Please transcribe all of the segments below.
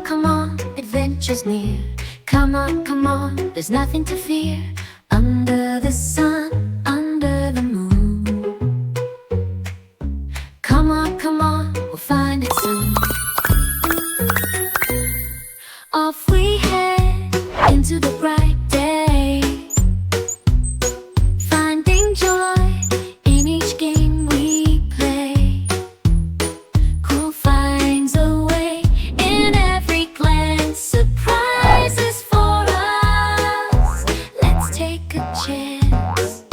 Come on, adventure's near. Come on, there's nothing to fear. Under the sun, under the moon. Come on, we'll find it soon. Off we head into the bright day, finding joy in each game we play. Cool finds a way in every glance, surprises for us. Let's take a chance.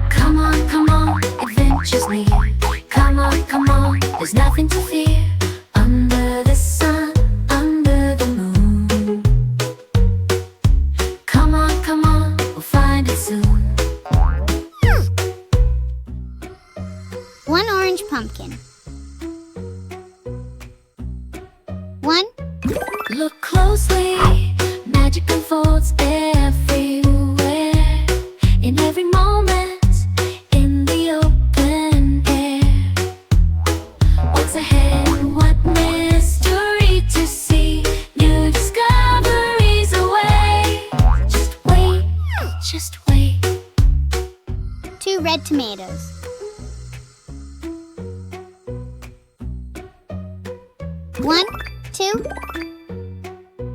Come on, adventure's near. Come on, there's nothing to fear. Under the sun, under the moon. Come on, we'll find it soon. One orange pumpkin. One. Look closely, magic unfolds everywhere. In every moment, in the open air. What's ahead, what mystery to see. New discoveries away. Just wait. 2 red tomatoes. One, two.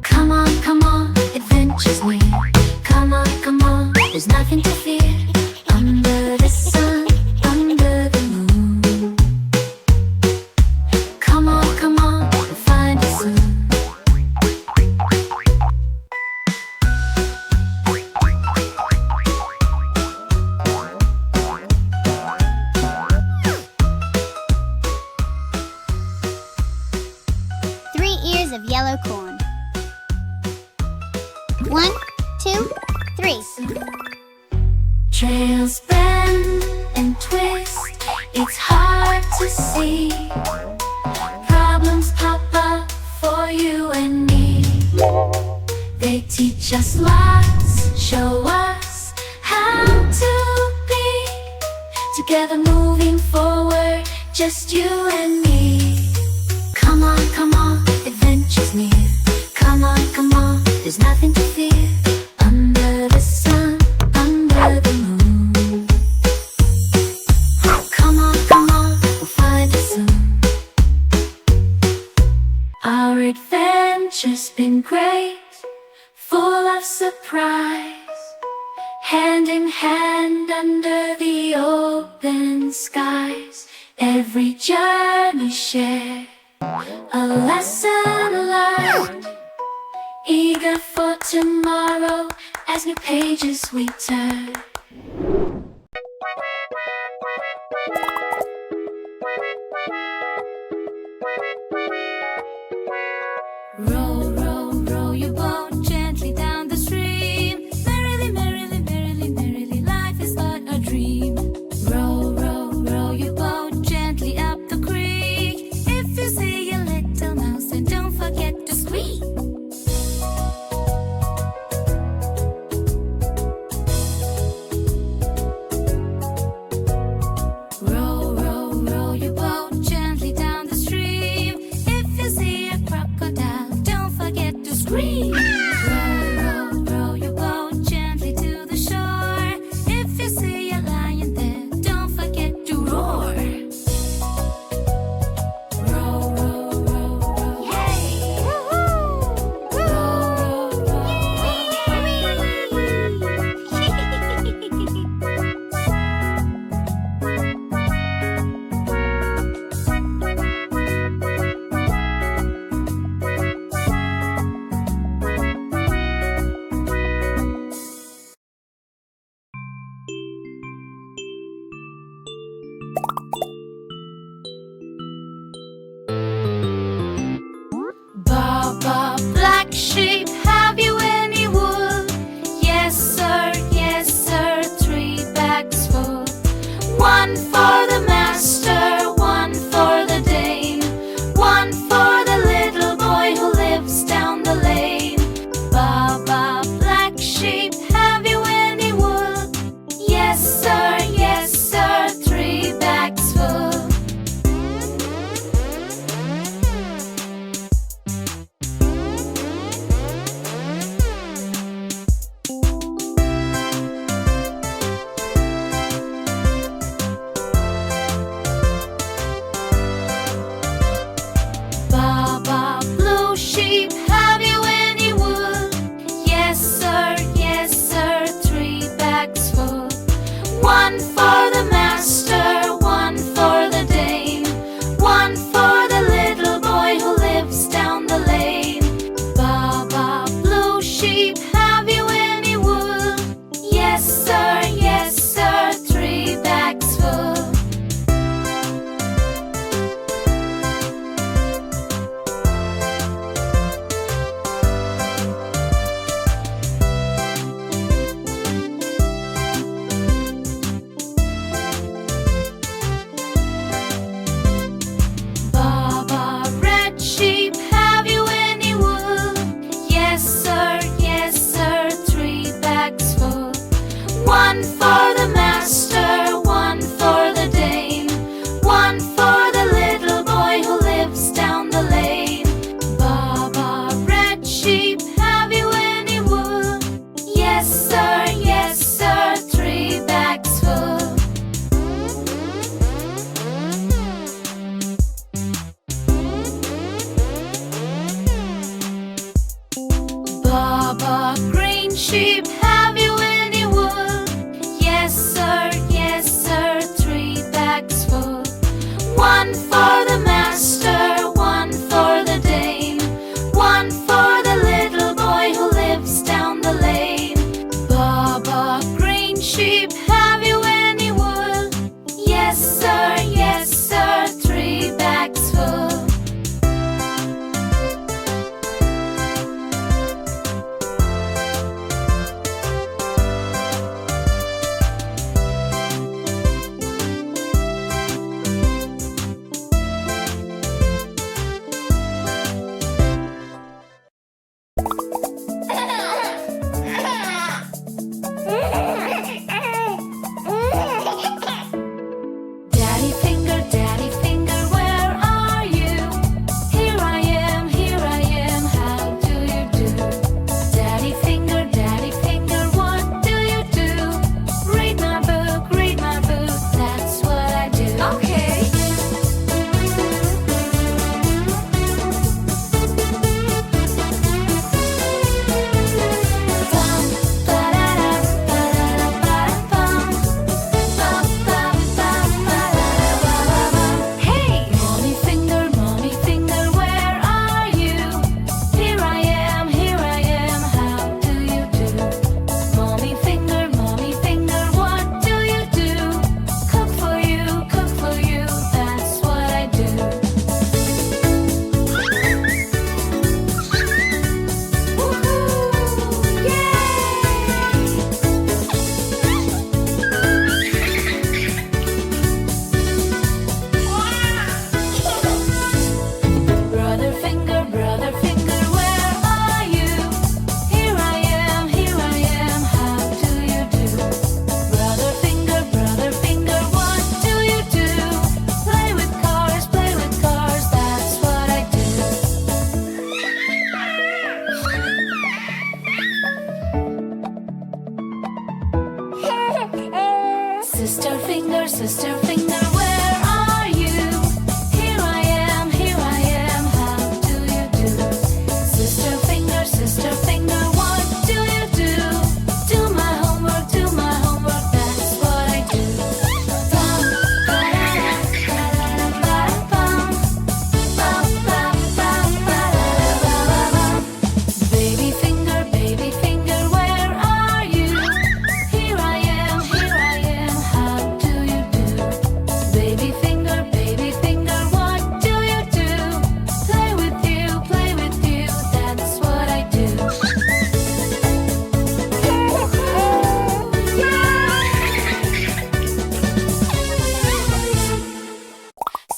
Come on, adventure's near. Come on, there's nothing to fear. Under the sun, under the moon. Come on, we'll find it soon. Three ears of yellow corn. One, two, three. Trails bend and twist, it's hard to see. Problems pop up for you and me. They teach us lots, show us how to be. Together moving forward, just you and me. Come on, adventure's near. Come on, there's nothing to fear. Under the sun, under the moon. Come on, we'll find it soon. Our adventure's been great, full of surprise. Hand in hand under the open skies. Every journey shared, a lesson learned. Eager for tomorrow as new pages we turn. Row, row, row your boat gently down the stream. Merrily, merrily, merrily, merrily, life is but a dream. Row, row, row your boat gently up the creek. If you see a little mouse, then don't forget to squeak. Row, row, row your boat gently down the stream. If you see a crocodile, don't forget to scream. Row, row, row your boat gently to the shore. If you see a lion there, don't forget to roar. Row, row, row, row. Yay! Row, row, row, Ba, ba, black sheep, have you any wool? Yes, sir, 3 bags full. One for the master, one for the dame, one for the little boy who lives down the lane. Ba, ba, black sheep, have you any wool? Yes, sir, 3 bags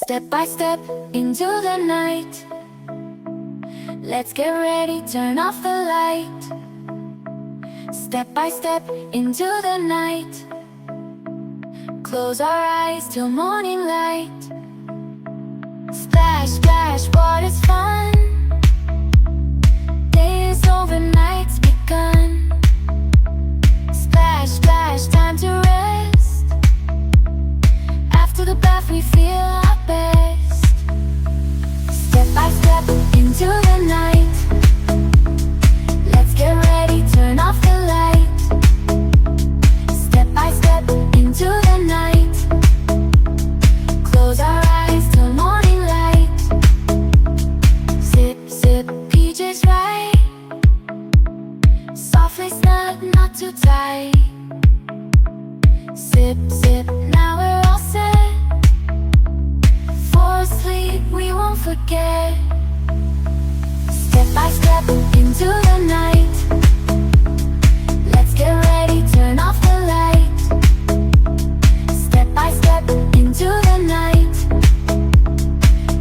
Step by step into the night. Let's get ready, turn off the light. Step by step into the night. Close our eyes till morning light. Splash, splash, water's fun. Day is over, night's begun. Splash, splash, time to rest. After the bath we feel our best. Step by step into the night. Let's get ready, turn off the light. Step by step into the night. Close our eyes till morning light. Zip, zip, PJs right. Softly snug, not too tight. Zip, zip, now we're all set. For sleep we won't forget. Step by step into the night. Let's get ready, turn off the light. Step by step into the night.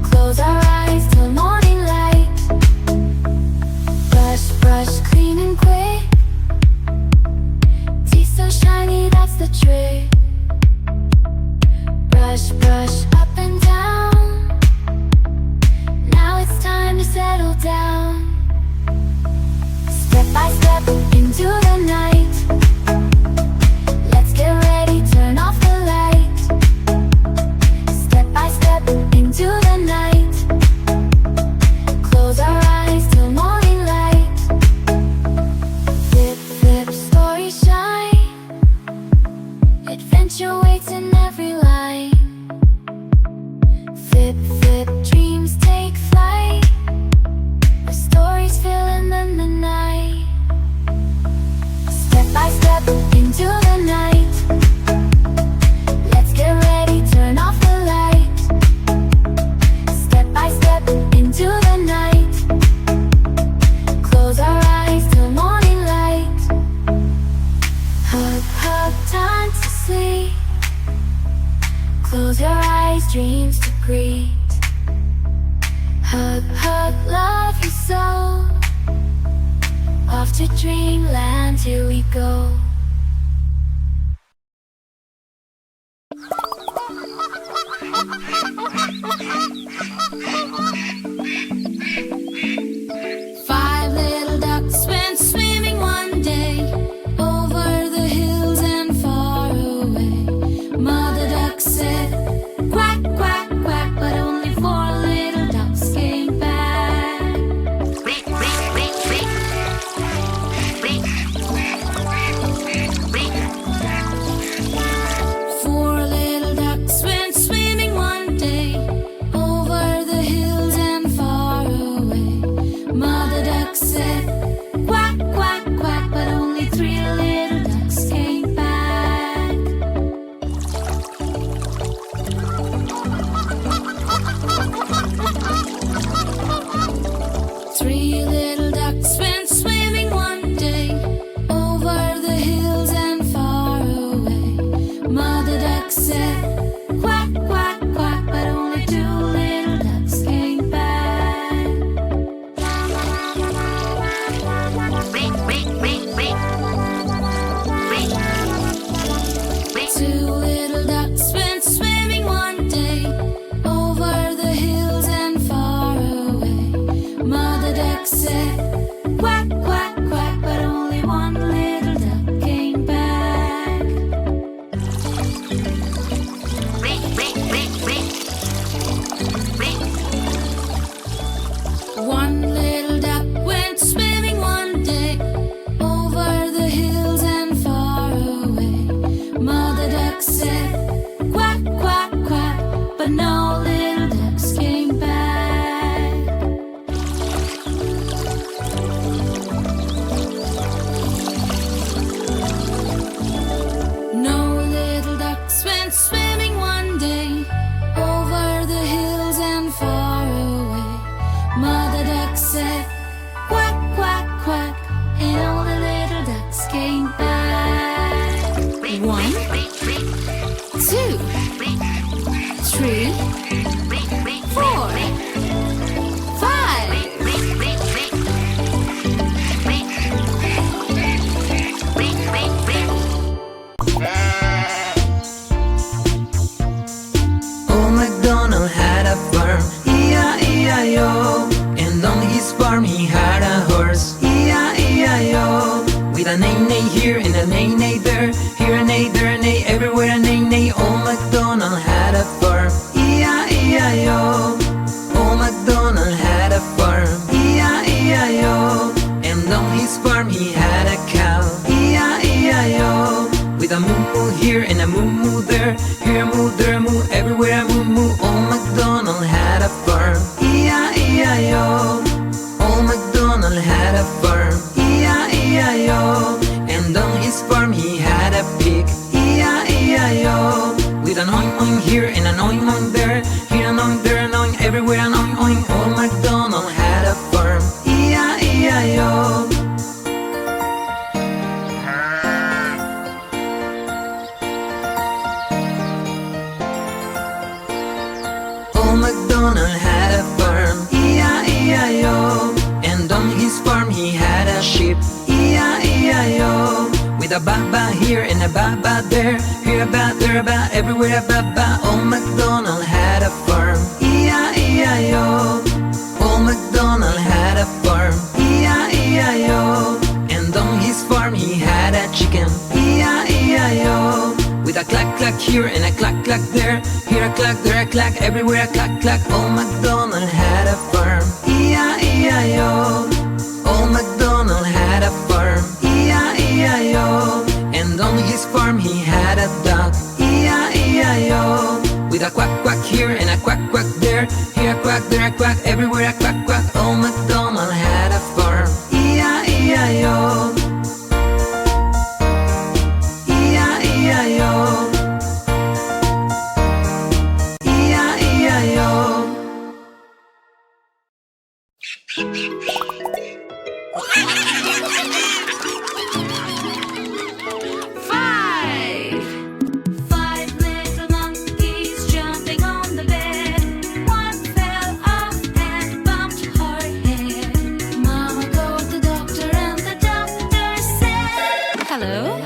Close our eyes till morning light. Brush, brush, clean and quick. Teeth so shiny, that's the trick. Brush, brush, up and down. Now it's time to settle down. Step by step into the night. Let's get ready, turn off the light. Step by step into the night. Close our eyes till morning light. Flip, flip, story shine. Adventure waits in every line. Flip, flip, dreams take flight. Our stories filling in the night. Step by step into the night. Let's get ready, turn off the light. Step by step into the night. Close our eyes till morning light. Hug, hug, time to sleep. Close your eyes, dreams to greet. Hug, hug, love you so. Off to dreamland, here we go. Five little ducks went swimming one day over the hills and far away. Mother duck said, quack, quack, quack, but only four little ducks came back. Four little ducks went swimming one day over the hills and far away. Mother duck said, quack, quack, quack, but only three little ducks came back. Three little ducks went swimming one day over the hills and far away. Mother duck said, quack, quack, quack, but only two little ducks came back. Two little ducks went swimming one day over the hills and far away. Mother duck said, quack, quack, quack, but only one little duck came back. One little duck went swimming one day over the hills and far away. Mother duck said, quack, quack, quack, but no little ducks came back. No little ducks went swimming one day over the hills and far away. Mother duck said, quack, quack, quack, and all the little ducks came back. One, two, three, farm, E-I-E-I-O. And on his farm he had a horse, E-I-E-I-O. With a neigh-neigh here and a neigh-neigh there, here a neigh, there a neigh, everywhere a neigh-neigh. Old Macdonald had a farm, E-I-E-I-O. Old Macdonald had a farm, E-I-E-I-O. And on his farm he had a cow, E-I-E-I-O. With a moo-moo here and a moo-moo there, here a moo, there a moo, everywhere a moo-moo. Old Macdonald had a farm, E-I-E-I-O. Old Macdonald had a farm, E-I-E-I-O. And on his farm he had a pig, E-I-E-I-O. With an oink-oink here and an oink-oink there, here an oink, there an oink, everywhere an oink-oink. Old Macdonald had a farm, E-I-E-I-O. Old Macdonald had a farm, E-I-E-I-O. And on his farm he had a sheep, E-I-E-I-O. With a ba-ba here and a ba-ba there, here a ba, there a ba, everywhere a ba-ba. Old Macdonald had a farm, E-I-E-I-O. Old Macdonald had a farm, E-I-E-I-O. And on his farm he had a chicken, E-I-E-I-O. With a clack-clack here and a clack-clack there, here a clack, there a clack, everywhere a clack-clack. Old Macdonald had a farm, E-I-E-I-O. Old Macdonald had a farm, E-I-E-I-O. And on his farm he had a dog, E-I-E-I-O. With a quack-quack here and a quack-quack there, here a quack, there a quack, everywhere a quack-quack. Old Macdonald had a farm, E-I-E-I-O. E-I-E-I-O. E-I-E-I-O. Five. Five little monkeys jumping on the bed. One fell off and bumped her head. Mama called the doctor and the doctor said, hello?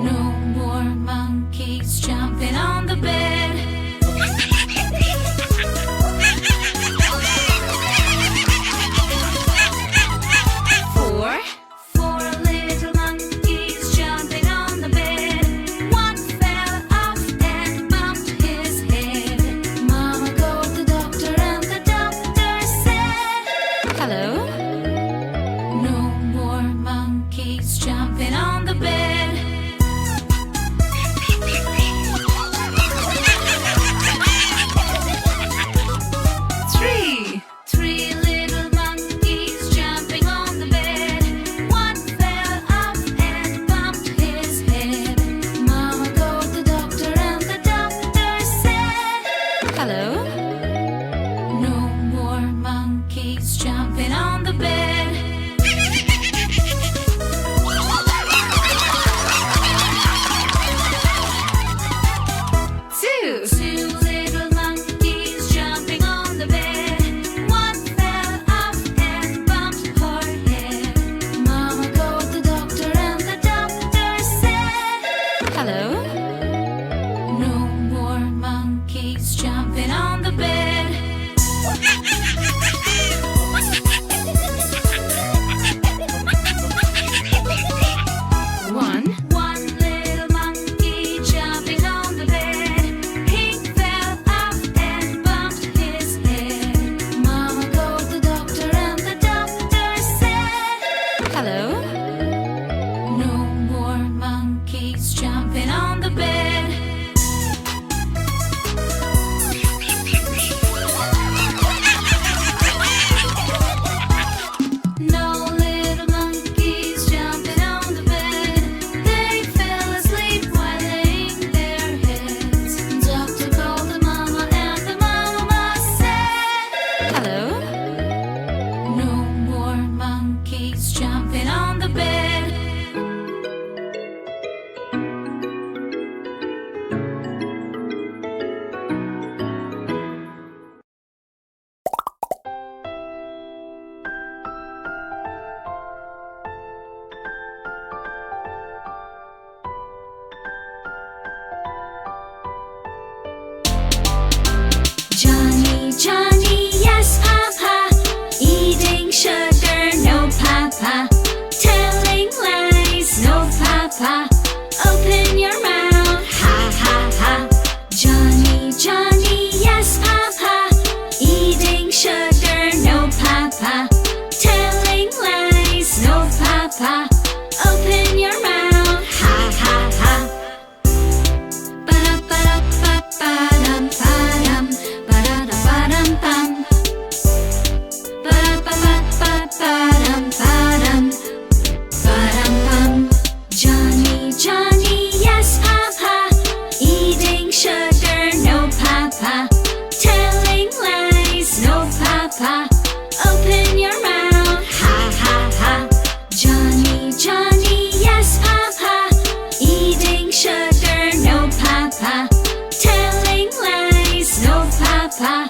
No more monkeys jumping on the bed. Four. Four little monkeys jumping on the bed. One fell off and bumped his head. Mama called the doctor and the doctor said, hello? No more monkeys jumping on the bed. Three. Three little monkeys jumping on the bed. One fell off and bumped his head. Mama called the doctor and the doctor said, hello? No more monkeys jumping on the bed. Two. Two little monkeys jumping on the bed. One fell off and bumped her head. Mama called the doctor and the doctor said, hello? No more monkeys jumping on the bed. One. One little monkey jumping on the bed. He fell off and bumped his head. Mama called the doctor and the doctor said, hello? No more monkeys jumping on the bed. Johnny, Johnny, yes, Papa. Eating sugar, no, Papa. Telling lies, no, Papa. Open your mouth, ha, ha, ha. Johnny, Johnny, yes, Papa. Eating sugar, no, Papa. Telling lies, no, Papa. Open your mouth, ha, ha, ha. Ba-da-ba-da-ba-ba-dum, ba-dum. Ba-da-da-ba-dum-bum. Ba-da-ba-ba-ba-ba-dum, ba-dum. Ba-dum-bum. Johnny, Johnny, yes, Papa. Eating sugar, no, Papa. Telling lies, no, Papa. Open your mouth, ha, ha, ha. Johnny, Johnny, yes, Papa. Eating sugar, no, Papa. Telling lies, no, Papa.